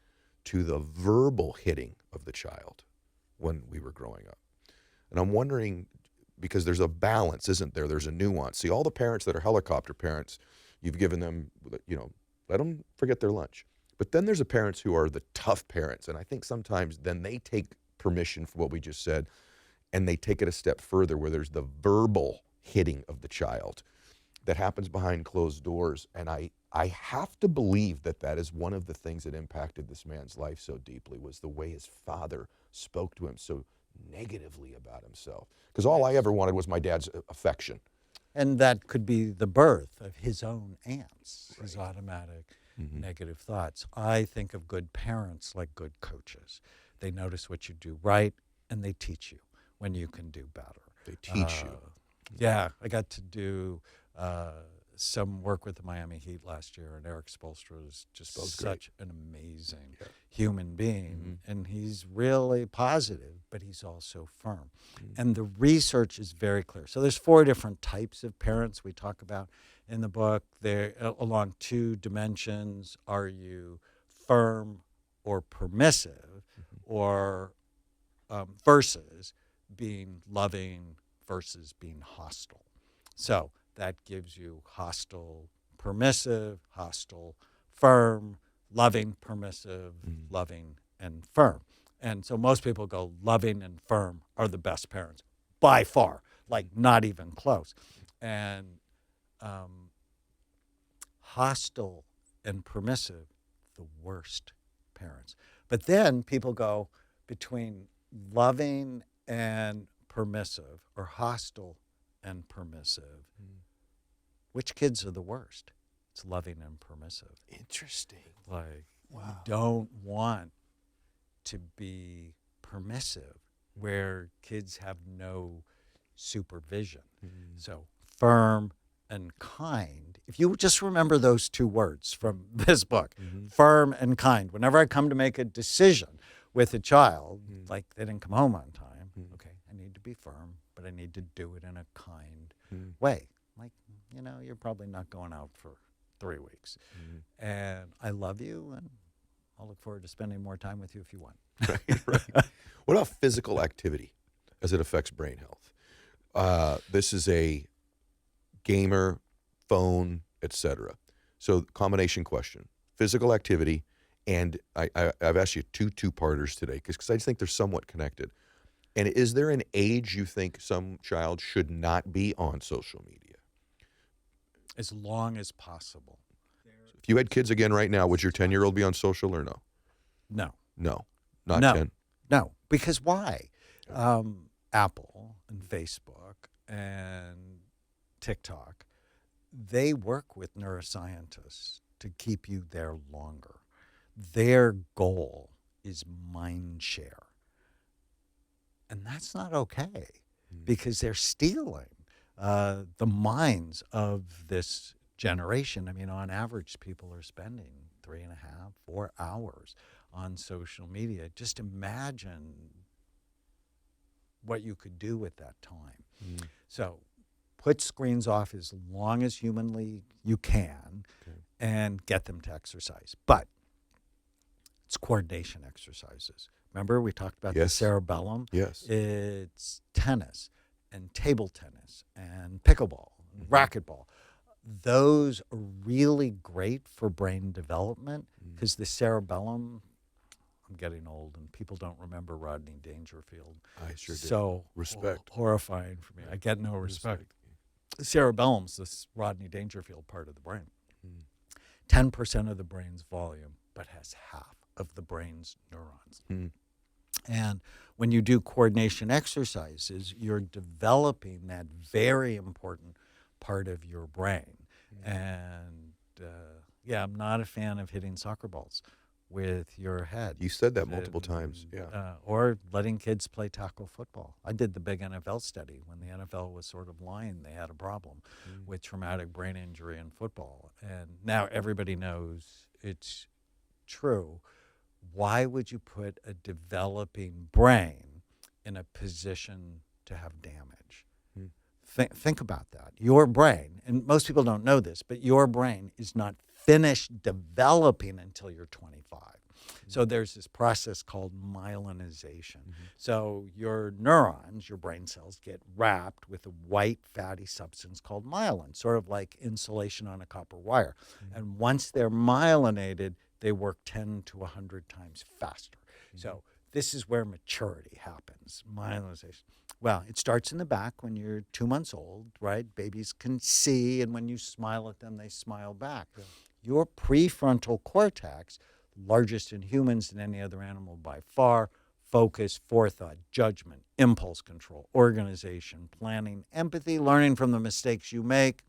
to the verbal hitting of the child when we were growing up. And I'm wondering, because there's a balance, isn't there? There's a nuance. See, all the parents that are helicopter parents, you've given them, let them forget their lunch. But then there's the parents who are the tough parents. And I think sometimes then they take permission for what we just said, and they take it a step further where there's the verbal hitting of the child that happens behind closed doors. And I have to believe that that is one of the things that impacted this man's life so deeply, was the way his father spoke to him so negatively about himself. Because all I ever wanted was my dad's affection. And that could be the birth of his own ants, his automatic negative thoughts. I think of good parents like good coaches. They notice what you do right, and they teach you when you can do better. They teach you. Yeah, I got to do some work with the Miami Heat last year, and Eric Spoelstra is just such an amazing human being, and he's really positive, but he's also firm. And the research is very clear. So there's 4 different types of parents we talk about in the book. They're along 2 dimensions. Are you firm or permissive, or versus being loving versus being hostile? So that gives you hostile, permissive, hostile, firm, loving, permissive, loving, and firm. And so most people go, loving and firm are the best parents, by far, like not even close. And hostile and permissive, the worst parents. But then people go between loving and permissive, or hostile and permissive. Which kids are the worst? It's loving and permissive. Interesting. Like, you don't want to be permissive where kids have no supervision. So firm and kind. If you just remember those 2 words from this book, firm and kind. Whenever I come to make a decision with a child, like they didn't come home on time, okay, I need to be firm, but I need to do it in a kind way. Like, you're probably not going out for 3 weeks. And I love you, and I'll look forward to spending more time with you if you want. Right. What about physical activity as it affects brain health? This is a gamer, phone, etc. So combination question, physical activity, and I've asked you 2 two-parters today because I just think they're somewhat connected. And is there an age you think some child should not be on social media? As long as possible. If you had kids again right now, would your 10-year-old be on social or no? No. No, not No. 10. No, because why? Apple and Facebook and TikTok, they work with neuroscientists to keep you there longer. Their goal is mind share. And that's not okay because they're stealing the minds of this generation. I mean, on average, people are spending 3.5, 4 hours on social media. Just imagine what you could do with that time. So put screens off as long as humanly you can and get them to exercise. But it's coordination exercises. Remember we talked about the cerebellum? Yes. It's tennis and table tennis and pickleball, and racquetball. Those are really great for brain development because the cerebellum, I'm getting old and people don't remember Rodney Dangerfield. I sure do. So respect. Horrifying for me. I get no respect. The cerebellum's this Rodney Dangerfield part of the brain. 10% of the brain's volume, but has half of the brain's neurons. And when you do coordination exercises, you're developing that very important part of your brain. And I'm not a fan of hitting soccer balls with your head. You said that multiple times. And, Yeah. or letting kids play tackle football. I did the big NFL study. When the NFL was sort of lying, they had a problem with traumatic brain injury in football. And now everybody knows it's true. Why would you put a developing brain in a position to have damage? Think about that. Your brain, and most people don't know this, but your brain is not finished developing until you're 25. So there's this process called myelinization. So your neurons, your brain cells, get wrapped with a white fatty substance called myelin, sort of like insulation on a copper wire. And once they're myelinated, they work 10 to 100 times faster. So this is where maturity happens, myelinization. Well, it starts in the back when you're 2 months old, right? Babies can see, and when you smile at them, they smile back. Yeah. Your prefrontal cortex, largest in humans and any other animal by far, focus, forethought, judgment, impulse control, organization, planning, empathy, learning from the mistakes you make.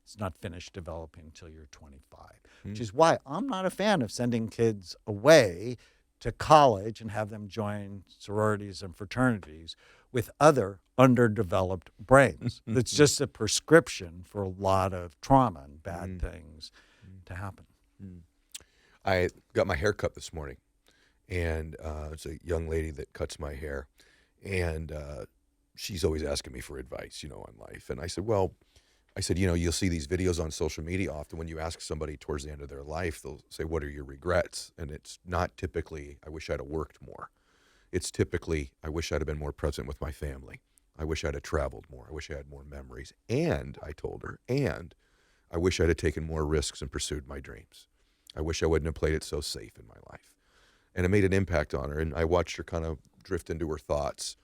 It's not finished developing until you're 25, which is why I'm not a fan of sending kids away to college and have them join sororities and fraternities with other underdeveloped brains. It's just a prescription for a lot of trauma and bad things to happen. I got my hair cut this morning, and it's a young lady that cuts my hair, and she's always asking me for advice, on life. And I said, you'll see these videos on social media often. When you ask somebody towards the end of their life, they'll say, what are your regrets? And it's not typically, I wish I'd have worked more. It's typically, I wish I'd have been more present with my family. I wish I'd have traveled more. I wish I had more memories. And I told her, and I wish I'd have taken more risks and pursued my dreams. I wish I wouldn't have played it so safe in my life. And it made an impact on her. And I watched her kind of drift into her thoughts.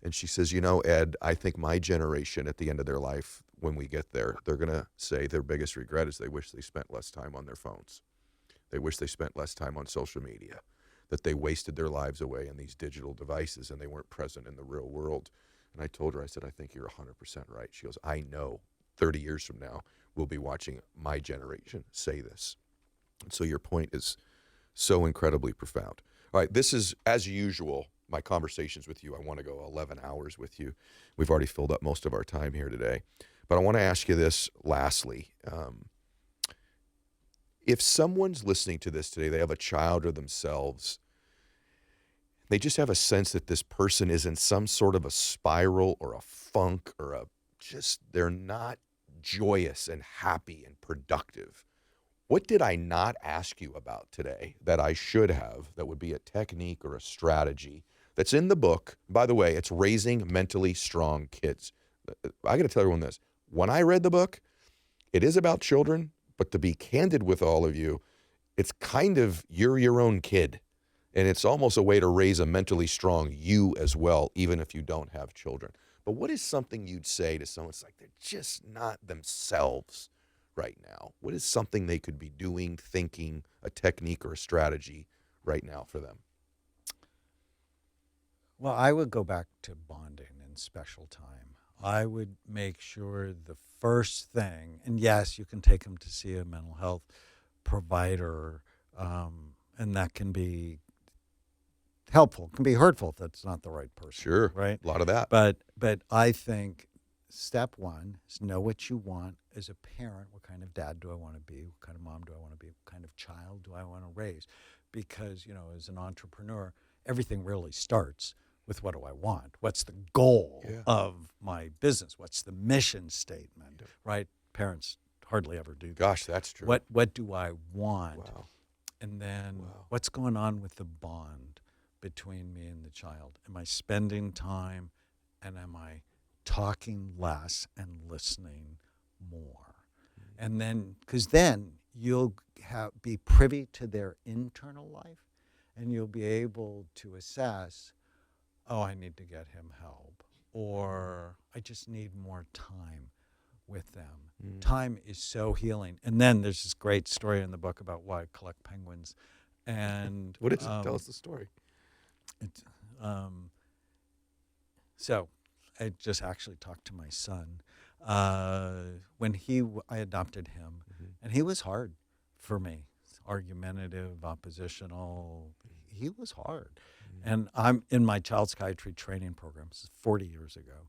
And she says, Ed, I think my generation at the end of their life, when we get there, they're going to say their biggest regret is they wish they spent less time on their phones. They wish they spent less time on social media, that they wasted their lives away in these digital devices and they weren't present in the real world. And I told her, I said, I think you're 100% right. She goes, I know 30 years from now, we'll be watching my generation say this. And so your point is so incredibly profound. All right, this is, as usual, my conversations with you. I want to go 11 hours with you. We've already filled up most of our time here today. But I want to ask you this lastly. If someone's listening to this today, they have a child or themselves, they just have a sense that this person is in some sort of a spiral or a funk or they're not joyous and happy and productive. What did I not ask you about today that I should have, that would be a technique or a strategy that's in the book? By the way, it's Raising Mentally Strong Kids. I got to tell everyone this. When I read the book, it is about children, but to be candid with all of you, it's kind of you're your own kid. And it's almost a way to raise a mentally strong you as well, even if you don't have children. But what is something you'd say to someone that's like they're just not themselves right now? What is something they could be doing, thinking, a technique or a strategy right now for them? Well, I would go back to bonding and special time. I would make sure the first thing, and yes, you can take them to see a mental health provider, and that can be helpful, can be hurtful if that's not the right person. Sure, right? A lot of that. But I think step one is know what you want as a parent. What kind of dad do I want to be? What kind of mom do I want to be? What kind of child do I want to raise? Because, as an entrepreneur, everything really starts with what do I want? What's the goal of my business? What's the mission statement, right? Parents hardly ever do that. Gosh, that's true. What do I want? Wow. And then what's going on with the bond between me and the child? Am I spending time, and am I talking less and listening more? And then, because then you'll be privy to their internal life, and you'll be able to assess, oh, I need to get him help, or I just need more time with them. Time is so healing. And then there's this great story in the book about why I collect penguins. And what is it? Tell us the story. So I just actually talked to my son when I adopted him, and he was hard for me. argumentative, oppositional. He was hard. And I'm in my child psychiatry training program, this is 40 years ago,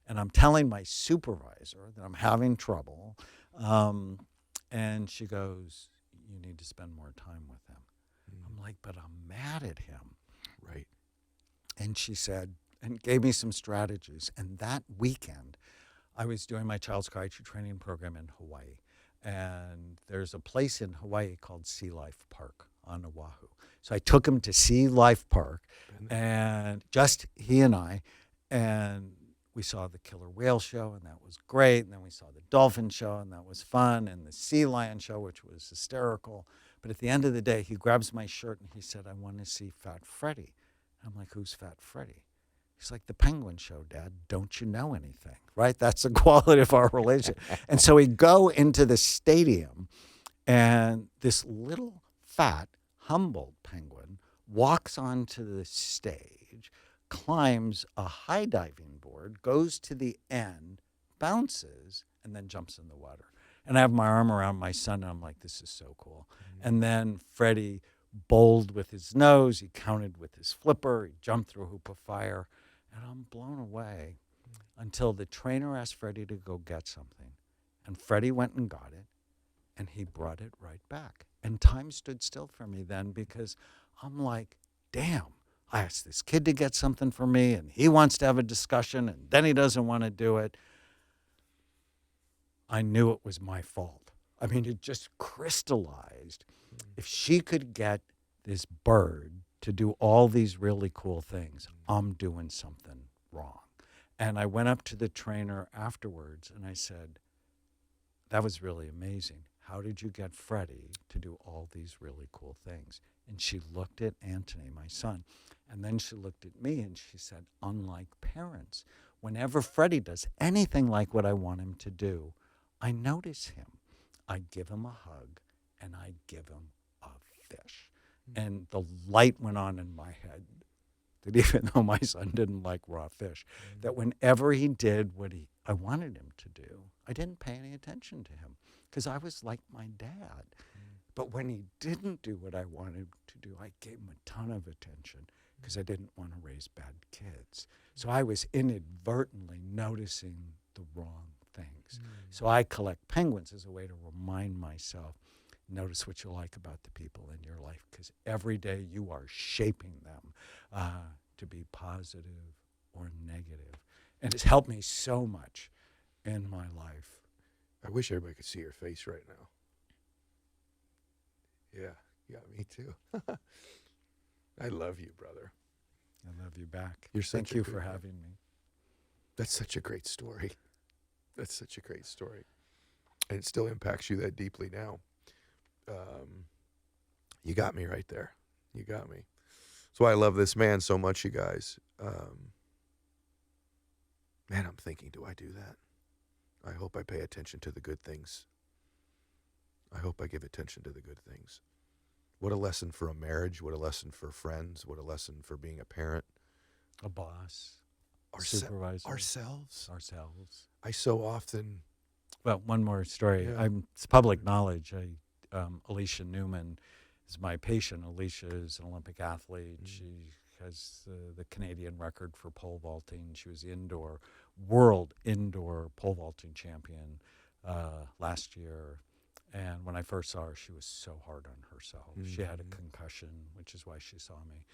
and I'm telling my supervisor that I'm having trouble. And she goes, you need to spend more time with him. I'm like, but I'm mad at him. Right. And she said, and gave me some strategies. And that weekend, I was doing my child psychiatry training program in Hawaii. And there's a place in Hawaii called Sea Life Park on Oahu. So I took him to Sea Life Park, and just he and I, and we saw the killer whale show, and that was great. And then we saw the dolphin show, and that was fun, and the sea lion show, which was hysterical. But at the end of the day, he grabs my shirt, and he said, I want to see Fat Freddy. And I'm like, who's Fat Freddy? He's like, the Penguin Show, Dad. Don't you know anything? Right? That's the quality of our relationship. And so we go into the stadium, and this little, fat, humbled penguin walks onto the stage, climbs a high diving board, goes to the end, bounces, and then jumps in the water. And I have my arm around my son, and I'm like, this is so cool. And then Freddie bowled with his nose, he counted with his flipper, he jumped through a hoop of fire, and I'm blown away until the trainer asked Freddie to go get something. And Freddie went and got it, and he brought it right back. And time stood still for me then, because I'm like, damn, I asked this kid to get something for me, and he wants to have a discussion, and then he doesn't want to do it. I knew it was my fault. I mean, it just crystallized. If she could get this bird to do all these really cool things, I'm doing something wrong. And I went up to the trainer afterwards, and I said, that was really amazing. How did you get Freddie to do all these really cool things? And she looked at Anthony, my son, and then she looked at me, and she said, unlike parents, whenever Freddie does anything like what I want him to do, I notice him. I give him a hug, and I give him a fish. And the light went on in my head that even though my son didn't like raw fish, that whenever he did what I wanted him to do, I didn't pay any attention to him because I was like my dad. But when he didn't do what I wanted him to do, I gave him a ton of attention because I didn't want to raise bad kids. So I was inadvertently noticing the wrong things. So I collect penguins as a way to remind myself, notice what you like about the people in your life, because every day you are shaping them to be positive or negative. And it's helped me so much in my life. I wish everybody could see your face right now. Yeah, me too. I love you, brother. I love you back. You're such Thank a you good for guy. having me. That's such a great story. That's such a great story. And it still impacts you that deeply now. You got me right there. You got me. That's why I love this man so much, you guys. Man, I'm thinking, do I do that? I hope I pay attention to the good things. I hope I give attention to the good things. What a lesson for a marriage. What a lesson for friends. What a lesson for being a parent. A boss. Supervisor. Ourselves. I so often... Well, one more story. Yeah. It's public knowledge. Alicia Newman is my patient. Alicia is an Olympic athlete. She has the Canadian record for pole vaulting. She was world indoor pole vaulting champion last year. And when I first saw her, she was so hard on herself. She had a concussion, which is why she saw me.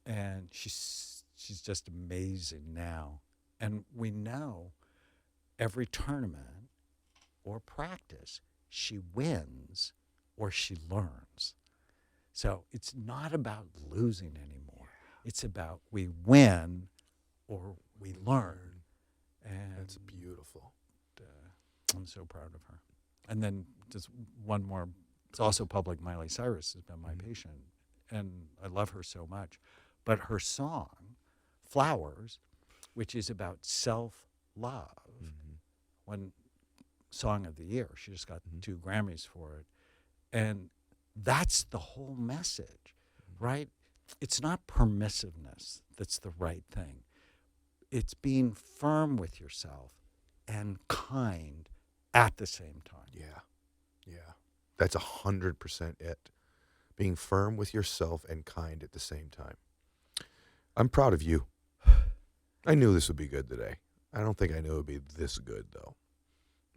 And she's just amazing now. And we know every tournament or practice, she wins or she learns. So it's not about losing anymore. It's about we win or we learn. And That's beautiful. I'm so proud of her. And then just one more, it's also public. Miley Cyrus has been my patient, and I love her so much. But her song, Flowers, which is about self-love, one song of the year. She just got 2 Grammys for it. And that's the whole message, right? It's not permissiveness that's the right thing. It's being firm with yourself and kind at the same time. Yeah. That's 100% it. Being firm with yourself and kind at the same time. I'm proud of you. I knew this would be good today. I don't think I knew it would be this good, though.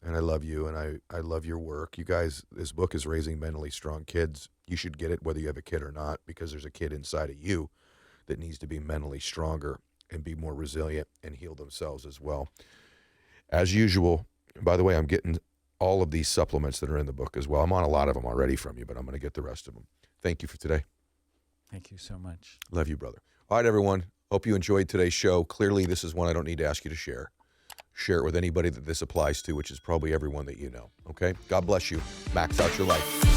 And I love you, and I love your work. You guys, this book is Raising Mentally Strong Kids. You should get it whether you have a kid or not, because there's a kid inside of you that needs to be mentally stronger and be more resilient and heal themselves as well. As usual, by the way, I'm getting all of these supplements that are in the book as well. I'm on a lot of them already from you, but I'm going to get the rest of them. Thank you for today. Thank you so much. Love you, brother. All right, everyone. Hope you enjoyed today's show. Clearly, this is one I don't need to ask you to share. Share it with anybody that this applies to, which is probably everyone that you know. Okay? God bless you. Max out your life.